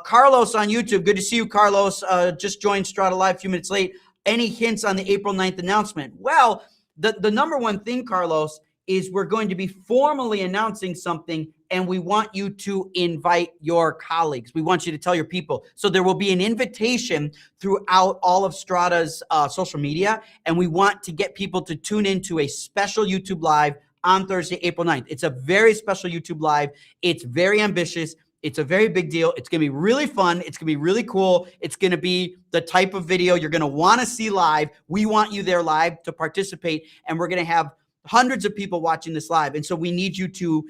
Carlos on YouTube. Good to see you, Carlos. Just joined Strata Live a few minutes late. Any hints on the April 9th announcement? Well, the number one thing, Carlos, is we're going to be formally announcing something, and we want you to invite your colleagues. We want you to tell your people. So there will be an invitation throughout all of Strata's social media, and we want to get people to tune into a special YouTube Live on Thursday, April 9th. It's a very special YouTube Live. It's very ambitious. It's a very big deal. It's going to be really fun. It's going to be really cool. It's going to be the type of video you're going to want to see live. We want you there live to participate, and we're going to have hundreds of people watching this live. And so we need you to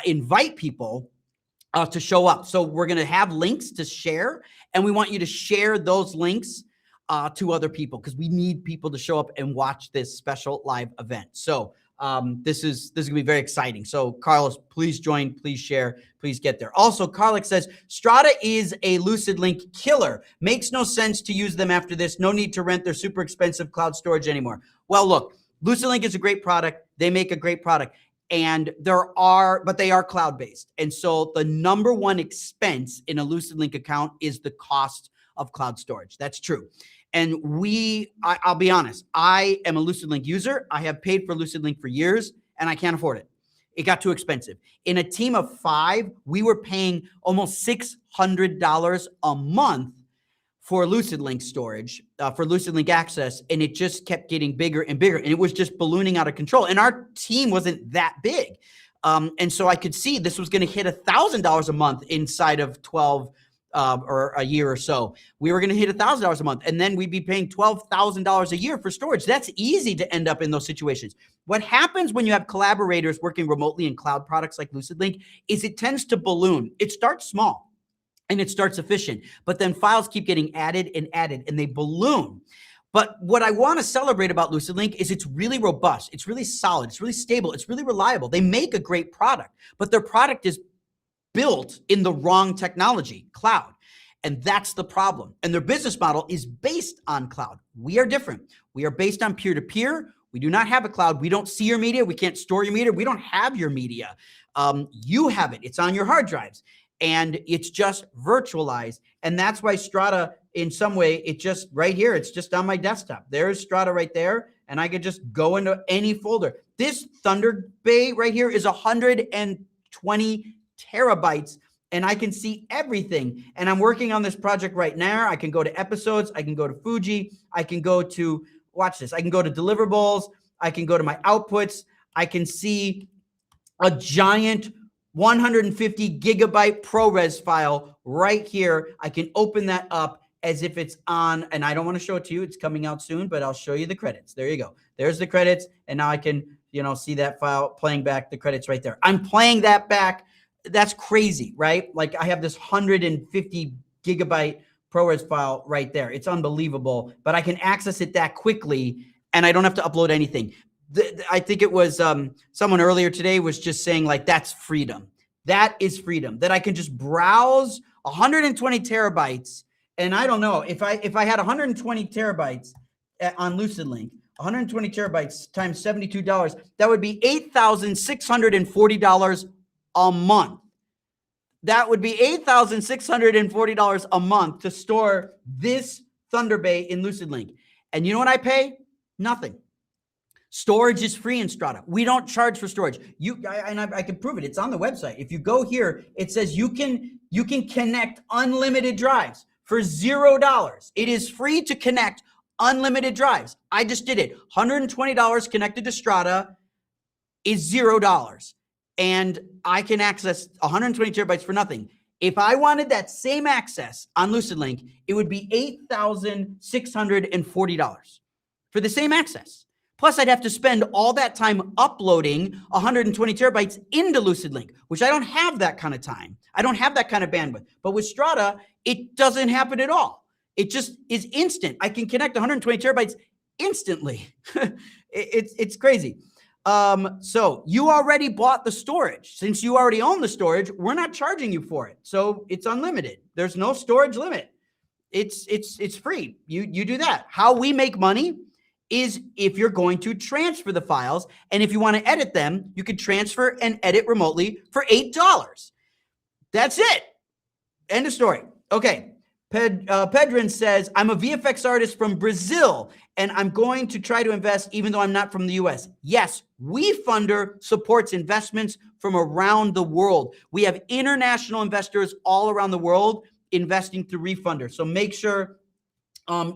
invite people to show up. So we're going to have links to share, and we want you to share those links to other people because we need people to show up and watch this special live event. So this is going to be very exciting. So Carlos, please join, please share, please get there. Also, Carlick says, Strata is a LucidLink killer. Makes no sense to use them after this. No need to rent their super expensive cloud storage anymore. Well, look, LucidLink is a great product. They make a great product. And but they are cloud-based. And so the number one expense in a LucidLink account is the cost of cloud storage. That's true. And I'll be honest, I am a LucidLink user. I have paid for LucidLink for years, and I can't afford it. It got too expensive. In a team of 5, we were paying almost $600 a month for LucidLink storage, for LucidLink access, and it just kept getting bigger and bigger, and it was just ballooning out of control. And our team wasn't that big. And so I could see this was going to hit $1,000 a month inside of 12 or a year or so. We were going to hit $1,000 a month, and then we'd be paying $12,000 a year for storage. That's easy to end up in those situations. What happens when you have collaborators working remotely in cloud products like LucidLink is it tends to balloon. It starts small and it starts efficient, but then files keep getting added and they balloon. But what I want to celebrate about LucidLink is it's really robust. It's really solid. It's really stable. It's really reliable. They make a great product, but their product is built in the wrong technology, cloud. And that's the problem. And their business model is based on cloud. We are different. We are based on peer-to-peer. We do not have a cloud. We don't see your media. We can't store your media. We don't have your media. You have it. It's on your hard drives. And it's just virtualized. And that's why Strata, in some way, it just right here, it's just on my desktop. There's Strata right there. And I could just go into any folder. This Thunder Bay right here is 120 terabytes. And I can see everything. And I'm working on this project right now. I can go to episodes. I can go to Fuji. I can go to, watch this. I can go to deliverables. I can go to my outputs. I can see a giant 150 gigabyte ProRes file right here. I can open that up as if it's on, and I don't want to show it to you. It's coming out soon, but I'll show you the credits. There you go. There's the credits. And now I can, see that file playing back the credits right there. I'm playing that back. That's crazy, right? Like I have this 150 gigabyte ProRes file right there. It's unbelievable, but I can access it that quickly and I don't have to upload anything. I think it was someone earlier today was just saying like, that's freedom. That is freedom, that I can just browse 120 terabytes. And I don't know if I had 120 terabytes on LucidLink, 120 terabytes times $72, that would be $8,640 a month. That would be $8,640 a month to store this Thunder Bay in LucidLink. And you know what I pay? Nothing. Storage is free in Strata. We don't charge for storage. I can prove it. It's on the website. If you go here, it says you can connect unlimited drives for $0. It is free to connect unlimited drives. I just did it. $120 connected to Strata is $0. And I can access 120 terabytes for nothing. If I wanted that same access on LucidLink, it would be $8,640 for the same access. Plus, I'd have to spend all that time uploading 120 terabytes into LucidLink, which I don't have that kind of time. I don't have that kind of bandwidth. But with Strata, it doesn't happen at all. It just is instant. I can connect 120 terabytes instantly. It's crazy. So you already bought the storage. Since you already own the storage, we're not charging you for it. So it's unlimited. There's no storage limit. It's free. You do that. How we make money is if you're going to transfer the files, and if you want to edit them, you could transfer and edit remotely for $8. That's it. End of story. Okay. Pedrin says, I'm a VFX artist from Brazil, and I'm going to try to invest even though I'm not from the US. Yes, WeFunder supports investments from around the world. We have international investors all around the world investing through WeFunder. So make sure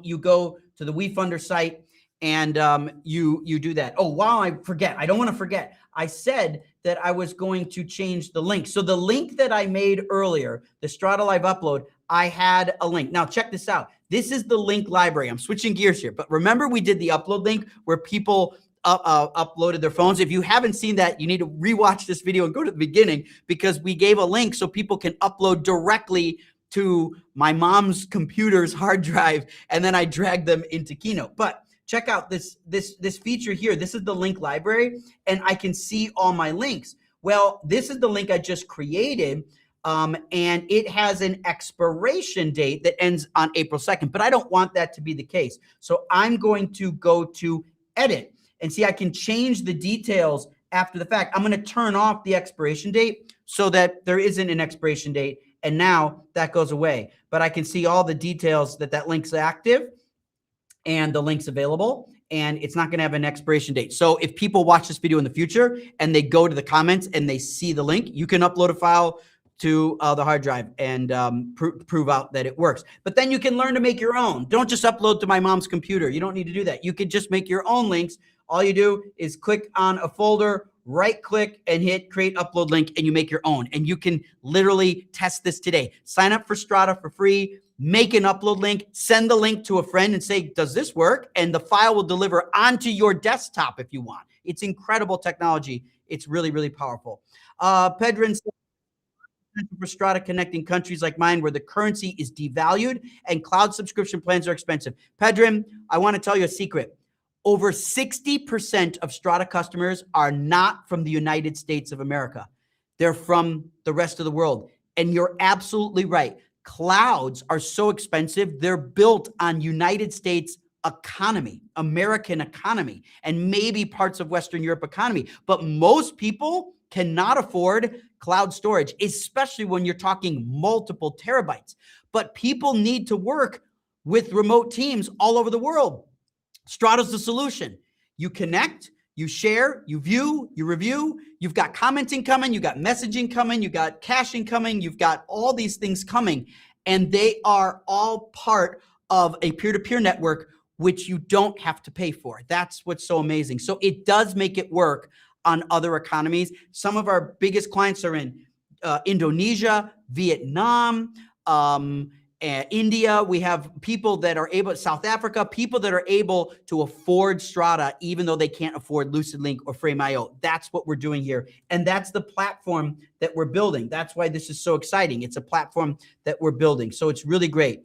you go to the WeFunder site and you do that. Oh, wow, I forget. I don't want to forget. I said that I was going to change the link. So the link that I made earlier, the Strata Live upload, I had a link. Now check this out. This is the link library. I'm switching gears here, but remember we did the upload link where people uploaded their phones. If you haven't seen that, you need to rewatch this video and go to the beginning because we gave a link so people can upload directly to my mom's computer's hard drive, and then I drag them into Keynote. But check out this feature here. This is the link library, and I can see all my links. Well, this is the link I just created, and it has an expiration date that ends on April 2nd, but I don't want that to be the case. So I'm going to go to edit and see I can change the details after the fact. I'm going to turn off the expiration date so that there isn't an expiration date, and now that goes away. But I can see all the details that link's active and the link's available, and it's not going to have an expiration date. So if people watch this video in the future and they go to the comments and they see the link, you can upload a file to the hard drive and prove out that it works. But then you can learn to make your own. Don't just upload to my mom's computer. You don't need to do that. You could just make your own links. All you do is click on a folder, right click, and hit create upload link, and you make your own. And you can literally test this today. Sign up for Strata for free, make an upload link, send the link to a friend and say, does this work? And the file will deliver onto your desktop if you want. It's incredible technology. It's really, really powerful. Pedrin says, for Strata connecting countries like mine where the currency is devalued and cloud subscription plans are expensive. Pedrin, I want to tell you a secret. Over 60% of Strata customers are not from the United States of America. They're from the rest of the world. And you're absolutely right. Clouds are so expensive. They're built on United States economy, American economy, and maybe parts of Western Europe economy. But most people cannot afford cloud storage, especially when you're talking multiple terabytes. But people need to work with remote teams all over the world. Strata's the solution. You connect, you share, you view, you review. You've got commenting coming, you've got messaging coming, you've got caching coming, you've got all these things coming, and they are all part of a peer-to-peer network, which you don't have to pay for. That's what's so amazing. So it does make it work on other economies. Some of our biggest clients are in Indonesia, Vietnam, India. We have people that are able, South Africa, people that are able to afford Strata, even though they can't afford LucidLink or Frame.io. That's what we're doing here. And that's the platform that we're building. That's why this is so exciting. It's a platform that we're building. So it's really great.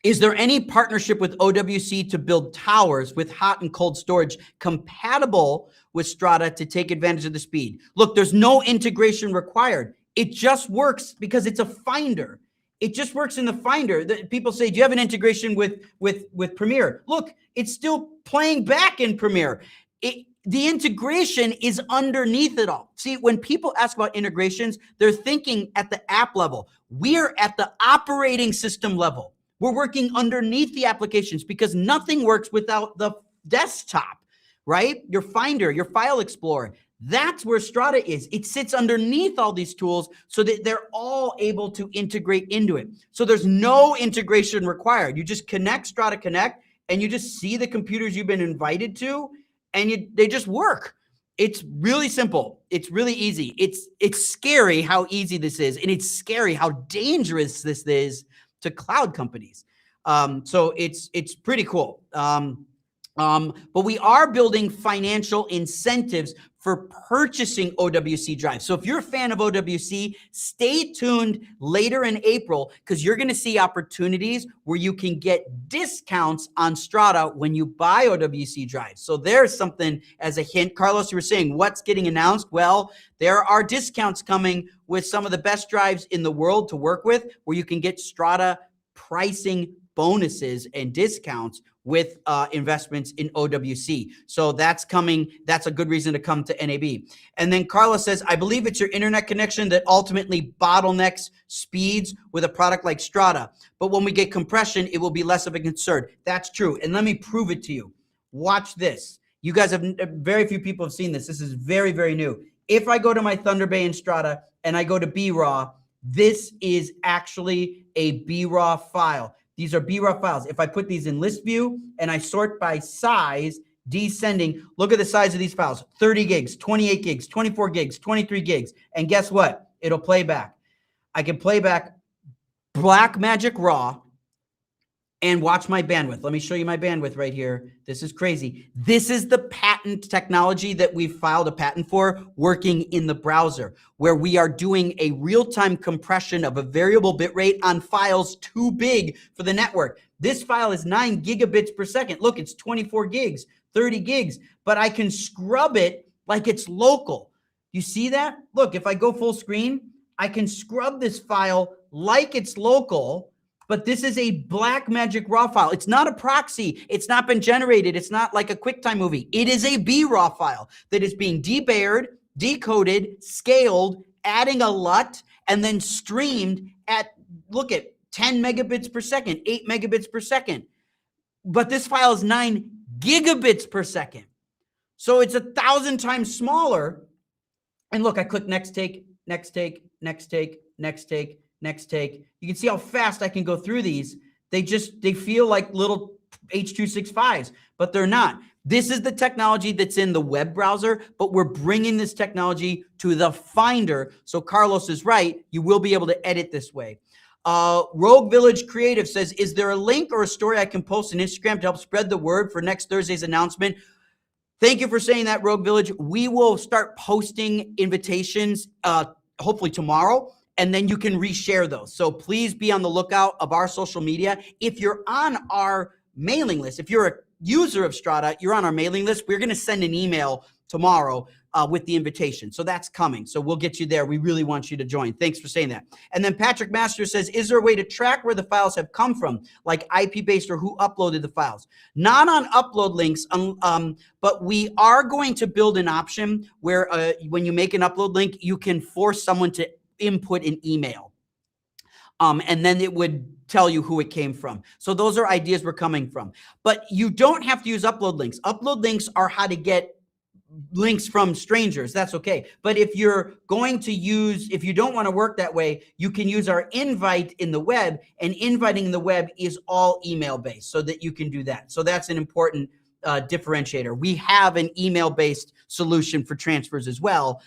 Is there any partnership with OWC to build towers with hot and cold storage compatible with Strata to take advantage of the speed? Look, there's no integration required. It just works because it's a Finder. It just works in the Finder. People say, do you have an integration with Premiere? Look, it's still playing back in Premiere. The integration is underneath it all. See, when people ask about integrations, they're thinking at the app level. We're at the operating system level. We're working underneath the applications because nothing works without the desktop, right? Your Finder, your File Explorer. That's where Strata is. It sits underneath all these tools so that they're all able to integrate into it. So there's no integration required. You just connect Strata Connect and you just see the computers you've been invited to and they just work. It's really simple. It's really easy. It's scary how easy this is, and it's scary how dangerous this is to cloud companies. So it's pretty cool. But we are building financial incentives for purchasing OWC drives. So if you're a fan of OWC, stay tuned later in April because you're going to see opportunities where you can get discounts on Strata when you buy OWC drives. So there's something as a hint. Carlos, you were saying what's getting announced? Well, there are discounts coming with some of the best drives in the world to work with where you can get Strata pricing bonuses and discounts with investments in OWC. So that's coming. That's a good reason to come to NAB. And then Carlos says, I believe it's your internet connection that ultimately bottlenecks speeds with a product like Strata. But when we get compression, it will be less of a concern. That's true. And let me prove it to you. Watch this. You guys have, very few people have seen this. This is very, very new. If I go to my Thunder Bay in Strata and I go to BRAW, this is actually a BRAW file. These are BRAW files. If I put these in list view and I sort by size, descending, look at the size of these files, 30 gigs, 28 gigs, 24 gigs, 23 gigs. And guess what? It'll play back. I can play back Blackmagic Raw And watch my bandwidth. Let me show you my bandwidth right here. This is crazy. This is the patent technology that we've filed a patent for working in the browser, where we are doing a real-time compression of a variable bit rate on files too big for the network. This file is 9 gigabits per second. Look, it's 24 gigs, 30 gigs, but I can scrub it like it's local. You see that? Look, if I go full screen, I can scrub this file like it's local. But this is a Blackmagic RAW file. It's not a proxy. It's not been generated. It's not like a QuickTime movie. It is a BRAW file that is being debayered, decoded, scaled, adding a LUT, and then streamed at, look at 10 megabits per second, 8 megabits per second. But this file is 9 gigabits per second. So it's 1,000 times smaller. And look, I click next take, next take, next take, next take, next take. You can see how fast I can go through these. They feel like little H.265s, but they're not. This is the technology that's in the web browser, but we're bringing this technology to the Finder. So Carlos is right. You will be able to edit this way. Rogue Village Creative says, is there a link or a story I can post on Instagram to help spread the word for next Thursday's announcement? Thank you for saying that, Rogue Village. We will start posting invitations hopefully tomorrow, and then you can reshare those. So please be on the lookout of our social media. If you're on our mailing list, if you're a user of Strata, you're on our mailing list, we're going to send an email tomorrow with the invitation. So that's coming. So we'll get you there. We really want you to join. Thanks for saying that. And then Patrick Master says, is there a way to track where the files have come from, like IP-based or who uploaded the files? Not on upload links, but we are going to build an option where when you make an upload link, you can force someone to input an email. And then it would tell you who it came from. So those are ideas we're coming from. But you don't have to use upload links. Upload links are how to get links from strangers. That's okay. But if you're going to use, if you don't want to work that way, you can use our invite in the web, and inviting in the web is all email based so that you can do that. So that's an important differentiator. We have an email based solution for transfers as well.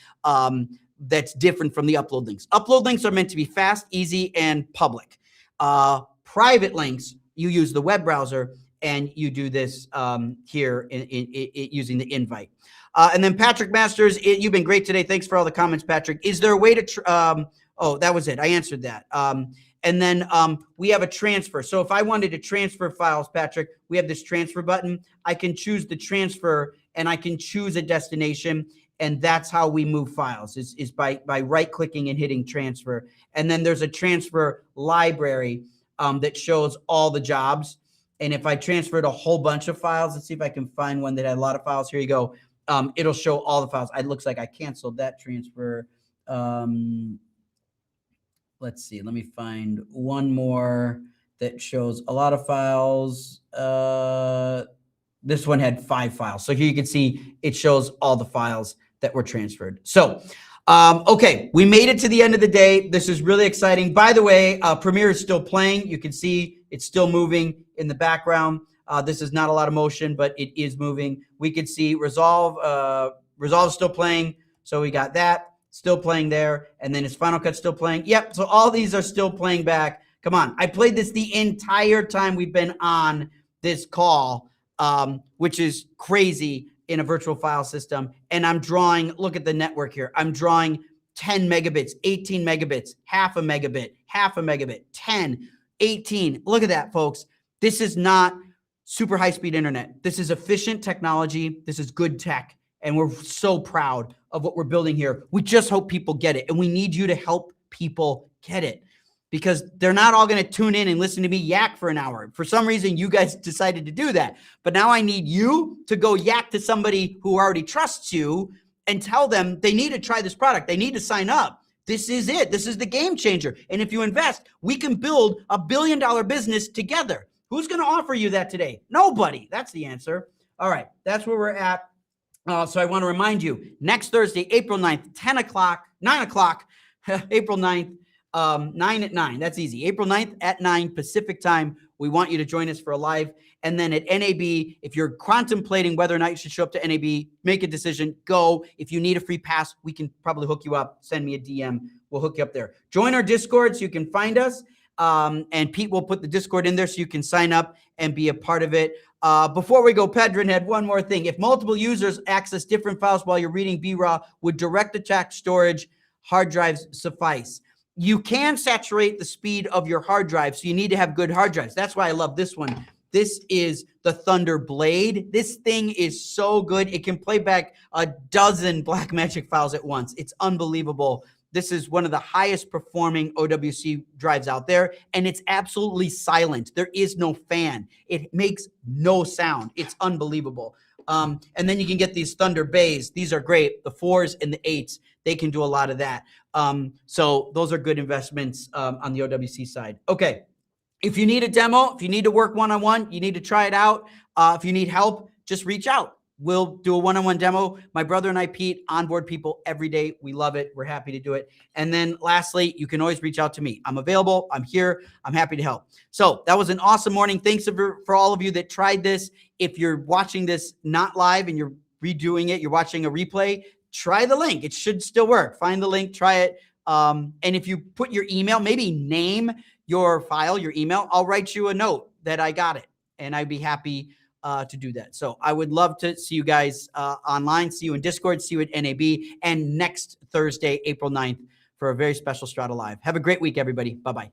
That's different from the upload links. Upload links are meant to be fast, easy, and public. Private links, you use the web browser and you do this here using the invite. And then Patrick Masters, you've been great today. Thanks for all the comments, Patrick. Is there a way to, oh, that was it. I answered that. And then we have a transfer. So if I wanted to transfer files, Patrick, we have this transfer button. I can choose the transfer and I can choose a destination. And that's how we move files is by right-clicking and hitting transfer. And then there's a transfer library that shows all the jobs. And if I transferred a whole bunch of files, let's see if I can find one that had a lot of files. Here you go. It'll show all the files. It looks like I canceled that transfer. Let's see. Let me find one more that shows a lot of files. This one had 5 files. So here you can see it shows all the files that were transferred. So, okay, we made it to the end of the day. This is really exciting. By the way, Premiere is still playing. You can see it's still moving in the background. This is not a lot of motion, but it is moving. We could see Resolve. Resolve is still playing. So we got that still playing there. And then is Final Cut still playing? Yep. So all these are still playing back. Come on. I played this the entire time we've been on this call, which is crazy in a virtual file system. And I'm drawing, look at the network here. I'm drawing 10 megabits, 18 megabits, half a megabit, 10, 18. Look at that, folks. This is not super high-speed internet. This is efficient technology. This is good tech. And we're so proud of what we're building here. We just hope people get it. And we need you to help people get it, because they're not all going to tune in and listen to me yak for an hour. For some reason, you guys decided to do that. But now I need you to go yak to somebody who already trusts you and tell them they need to try this product. They need to sign up. This is it. This is the game changer. And if you invest, we can build $1 billion business together. Who's going to offer you that today? Nobody. That's the answer. All right. That's where we're at. So I want to remind you, next Thursday, April 9th, 9 o'clock, April 9th, 9 at 9. That's easy. April 9th at 9 Pacific time. We want you to join us for a live. And then at NAB, if you're contemplating whether or not you should show up to NAB, make a decision, go. If you need a free pass, we can probably hook you up. Send me a DM. We'll hook you up there. Join our Discord so you can find us. And Pete will put the Discord in there so you can sign up and be a part of it. Before we go, Pedrin had one more thing. If multiple users access different files while you're reading BRAW, would direct attached storage hard drives suffice? You can saturate the speed of your hard drive, so you need to have good hard drives. That's why I love this one. This is the Thunder Blade. This thing is so good. It can play back a dozen Blackmagic files at once. It's unbelievable. This is one of the highest performing OWC drives out there, and it's absolutely silent. There is no fan. It makes no sound. It's unbelievable. And then you can get these Thunder Bays. These are great. The 4s and the 8s, they can do a lot of that. So those are good investments on the OWC side. Okay. If you need a demo, if you need to work one-on-one, you need to try it out. If you need help, just reach out. We'll do a one-on-one demo. My brother and I, Pete, onboard people every day. We love it. We're happy to do it. And then lastly, you can always reach out to me. I'm available. I'm here. I'm happy to help. So that was an awesome morning. Thanks for all of you that tried this. If you're watching this not live and you're redoing it, you're watching a replay, try the link. It should still work. Find the link, try it. And if you put your email, maybe name your file, your email, I'll write you a note that I got it, and I'd be happy to do that. So I would love to see you guys online, see you in Discord, see you at NAB, and next Thursday, April 9th, for a very special Strata Live. Have a great week, everybody. Bye-bye.